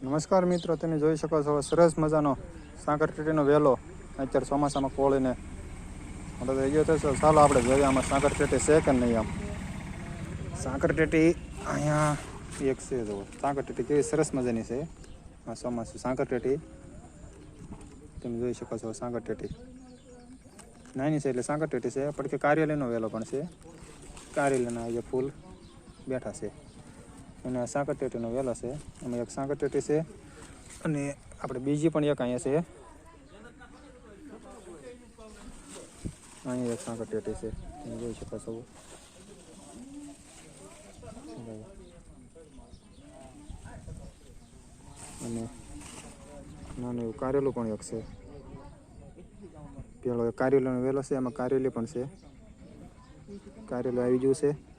નમસ્કાર મિત્રો, તમે જોઈ શકો છો સરસ મજાનો સાંકરટેટીનો વેલો અત્યારે ચોમાસામાં કોળીને થઈ ગયો થશે. ચાલો આપણે જોઈએ આમાં સાંકરટેટી છે કે નહીં. આમ સાંકરટેટી અહીંયા એક છે. જો સાંકરટેટી કેવી સરસ મજાની છે. આ ચોમાસું સાંકરટેટી તમે જોઈ શકો છો. સાંકરટેટી નાની છે એટલે સાંકરટેટી છે, પણ કે કાર્યાલયનો વેલો પણ છે. કાર્યાલયના જે ફૂલ બેઠા છે અને સાંકરટેટીનો વેલો છે. એમાં એક સાંકરટેટી છે અને આપણે બીજી પણ એક અહીંયા છે. અહીંયા એક સાંકરટેટી છે, તમે જોઈ શકો છો. અને નાનું એવું કારેલું પણ એક છે. પેલો એક કાર્યાલયનો વેલો છે, એમાં કાર્યાલય પણ છે. કાર્યાલય આવી ગયું છે.